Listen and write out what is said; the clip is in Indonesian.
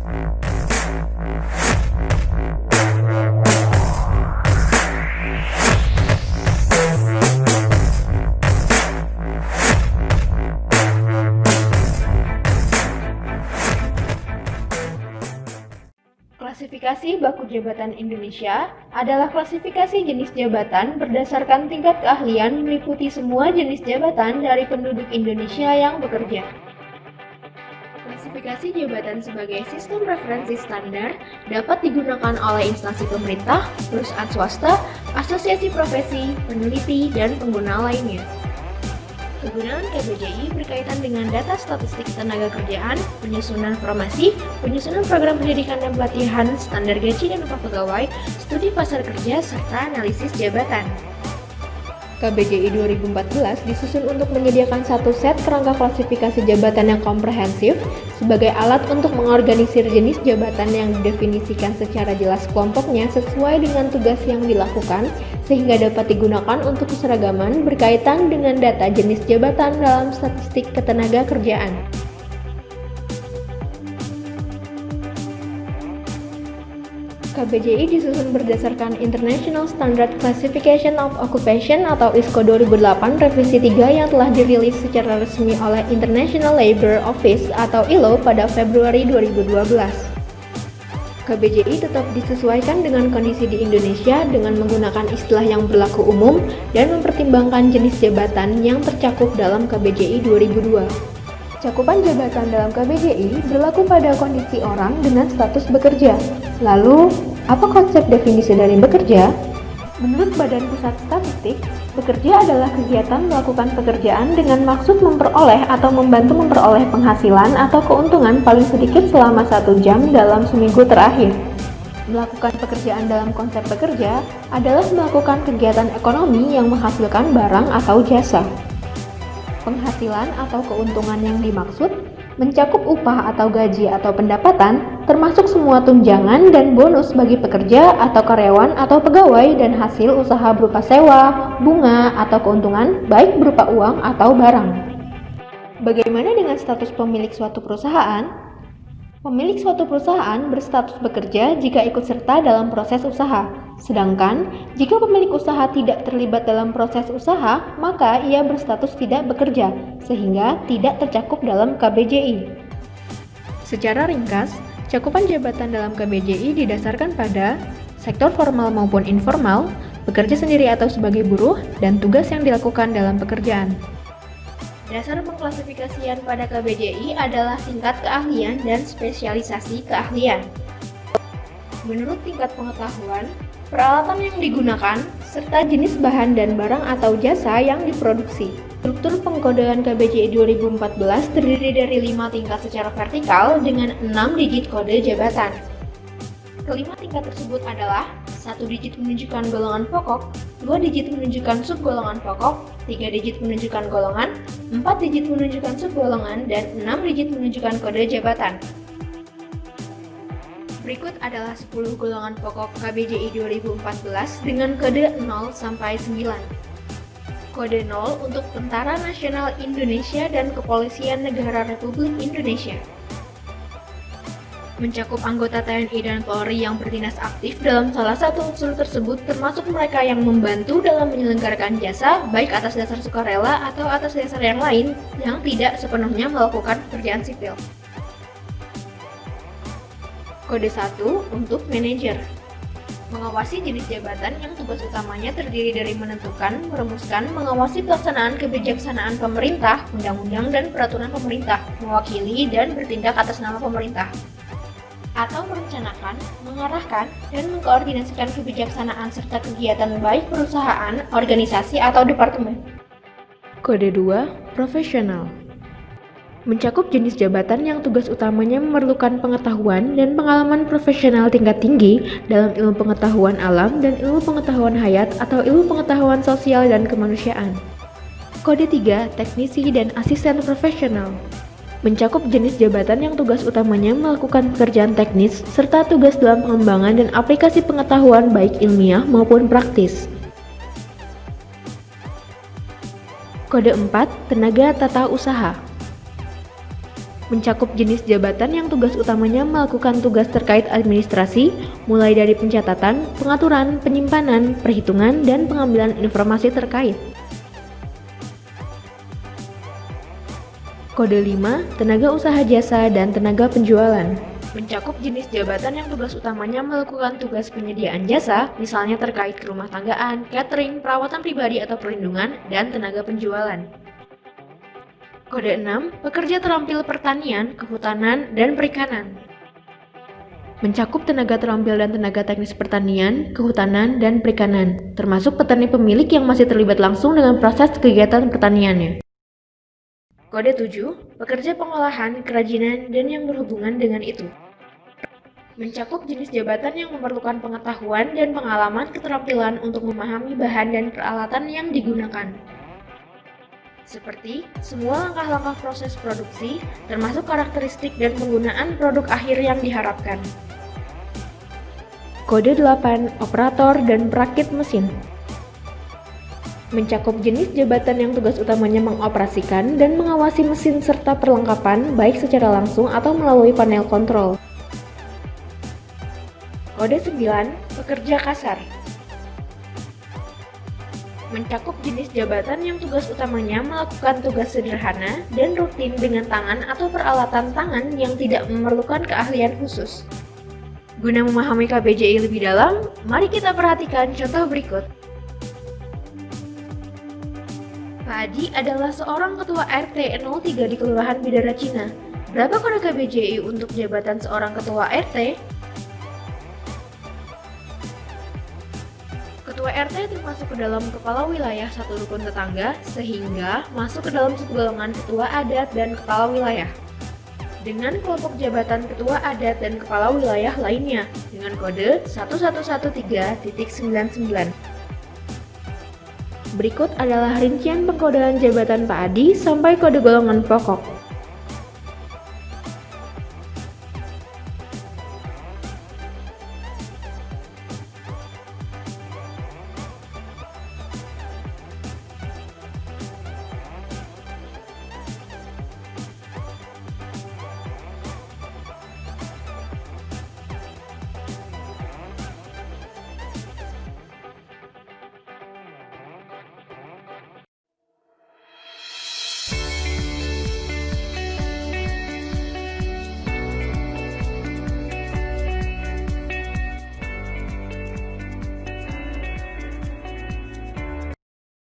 Klasifikasi baku jabatan Indonesia adalah klasifikasi jenis jabatan berdasarkan tingkat keahlian meliputi semua jenis jabatan dari penduduk Indonesia yang bekerja. Klasifikasi jabatan sebagai sistem referensi standar dapat digunakan oleh instansi pemerintah, perusahaan swasta, asosiasi profesi, peneliti, dan pengguna lainnya. Kegunaan KBJI berkaitan dengan data statistik tenaga kerjaan, penyusunan formasi, penyusunan program pendidikan dan pelatihan, standar gaji dan upah pegawai, studi pasar kerja, serta analisis jabatan. KBJI 2014 disusun untuk menyediakan satu set kerangka klasifikasi jabatan yang komprehensif sebagai alat untuk mengorganisir jenis jabatan yang didefinisikan secara jelas kelompoknya sesuai dengan tugas yang dilakukan sehingga dapat digunakan untuk keseragaman berkaitan dengan data jenis jabatan dalam statistik ketenaga kerjaan. KBJI disusun berdasarkan International Standard Classification of Occupation atau ISCO 2008 revisi 3 yang telah dirilis secara resmi oleh International Labour Office atau ILO pada Februari 2012. KBJI tetap disesuaikan dengan kondisi di Indonesia dengan menggunakan istilah yang berlaku umum dan mempertimbangkan jenis jabatan yang tercakup dalam KBJI 2002. Cakupan jabatan dalam KBJI berlaku pada kondisi orang dengan status bekerja. Lalu, apa konsep definisi dari bekerja? Menurut Badan Pusat Statistik, bekerja adalah kegiatan melakukan pekerjaan dengan maksud memperoleh atau membantu memperoleh penghasilan atau keuntungan paling sedikit selama 1 jam dalam seminggu terakhir. Melakukan pekerjaan dalam konsep bekerja adalah melakukan kegiatan ekonomi yang menghasilkan barang atau jasa. Penghasilan atau keuntungan yang dimaksud mencakup upah atau gaji atau pendapatan, termasuk semua tunjangan dan bonus bagi pekerja atau karyawan atau pegawai dan hasil usaha berupa sewa, bunga, atau keuntungan baik berupa uang atau barang. Bagaimana dengan status pemilik suatu perusahaan? Pemilik suatu perusahaan berstatus bekerja jika ikut serta dalam proses usaha. Sedangkan, jika pemilik usaha tidak terlibat dalam proses usaha, maka ia berstatus tidak bekerja, sehingga tidak tercakup dalam KBJI. Secara ringkas, cakupan jabatan dalam KBJI didasarkan pada sektor formal maupun informal, bekerja sendiri atau sebagai buruh, dan tugas yang dilakukan dalam pekerjaan. Dasar pengklasifikasian pada KBJI adalah tingkat keahlian dan spesialisasi keahlian. Menurut tingkat pengetahuan, peralatan yang digunakan, serta jenis bahan dan barang atau jasa yang diproduksi. Struktur pengkodean KBJI 2014 terdiri dari 5 tingkat secara vertikal dengan 6 digit kode jabatan. Kelima tingkat tersebut adalah 1 digit menunjukkan golongan pokok, 2 digit menunjukkan subgolongan pokok, 3 digit menunjukkan golongan, 4 digit menunjukkan subgolongan, dan 6 digit menunjukkan kode jabatan. Berikut adalah 10 golongan pokok KBJI 2014 dengan kode 0 sampai 9. Kode 0 untuk Tentara Nasional Indonesia dan Kepolisian Negara Republik Indonesia. Mencakup anggota TNI dan Polri yang berdinas aktif dalam salah satu unsur tersebut termasuk mereka yang membantu dalam menyelenggarakan jasa baik atas dasar sukarela atau atas dasar yang lain yang tidak sepenuhnya melakukan pekerjaan sipil. Kode 1 untuk manajer. Mengawasi jenis jabatan yang tugas utamanya terdiri dari menentukan, merumuskan, mengawasi pelaksanaan kebijaksanaan pemerintah, undang-undang dan peraturan pemerintah, mewakili dan bertindak atas nama pemerintah. Atau merencanakan, mengarahkan, dan mengkoordinasikan kebijaksanaan serta kegiatan baik perusahaan, organisasi, atau departemen. Kode 2, profesional. Mencakup jenis jabatan yang tugas utamanya memerlukan pengetahuan dan pengalaman profesional tingkat tinggi dalam ilmu pengetahuan alam dan ilmu pengetahuan hayat atau ilmu pengetahuan sosial dan kemanusiaan. Kode 3, teknisi dan asisten profesional. Mencakup jenis jabatan yang tugas utamanya melakukan pekerjaan teknis serta tugas dalam pengembangan dan aplikasi pengetahuan baik ilmiah maupun praktis. Kode 4, tenaga tata usaha. Mencakup jenis jabatan yang tugas utamanya melakukan tugas terkait administrasi, mulai dari pencatatan, pengaturan, penyimpanan, perhitungan, dan pengambilan informasi terkait. Kode 5, tenaga usaha jasa dan tenaga penjualan. Mencakup jenis jabatan yang tugas utamanya melakukan tugas penyediaan jasa, misalnya terkait rumah tanggaan, catering, perawatan pribadi atau perlindungan, dan tenaga penjualan. Kode 6, pekerja terampil pertanian, kehutanan, dan perikanan. Mencakup tenaga terampil dan tenaga teknis pertanian, kehutanan, dan perikanan, termasuk petani pemilik yang masih terlibat langsung dengan proses kegiatan pertaniannya. Kode 7, pekerja pengolahan, kerajinan, dan yang berhubungan dengan itu. Mencakup jenis jabatan yang memerlukan pengetahuan dan pengalaman keterampilan untuk memahami bahan dan peralatan yang digunakan. Seperti semua langkah-langkah proses produksi, termasuk karakteristik dan penggunaan produk akhir yang diharapkan. Kode 8, operator dan perakit mesin. Mencakup jenis jabatan yang tugas utamanya mengoperasikan dan mengawasi mesin serta perlengkapan, baik secara langsung atau melalui panel kontrol. Kode 9, pekerja kasar. Mencakup jenis jabatan yang tugas utamanya melakukan tugas sederhana dan rutin dengan tangan atau peralatan tangan yang tidak memerlukan keahlian khusus. Guna memahami KBJI lebih dalam, mari kita perhatikan contoh berikut. Pak Adi adalah seorang ketua RT 03 di Kelurahan Bidara Cina. Berapa kode KBJI untuk jabatan seorang ketua RT? Ketua RT termasuk ke dalam kepala wilayah satu rukun tetangga, sehingga masuk ke dalam segolongan ketua adat dan kepala wilayah. Dengan kelompok jabatan ketua adat dan kepala wilayah lainnya, dengan kode 1113.99. Berikut adalah rincian pengkodean jabatan Pak Adi sampai kode golongan pokok.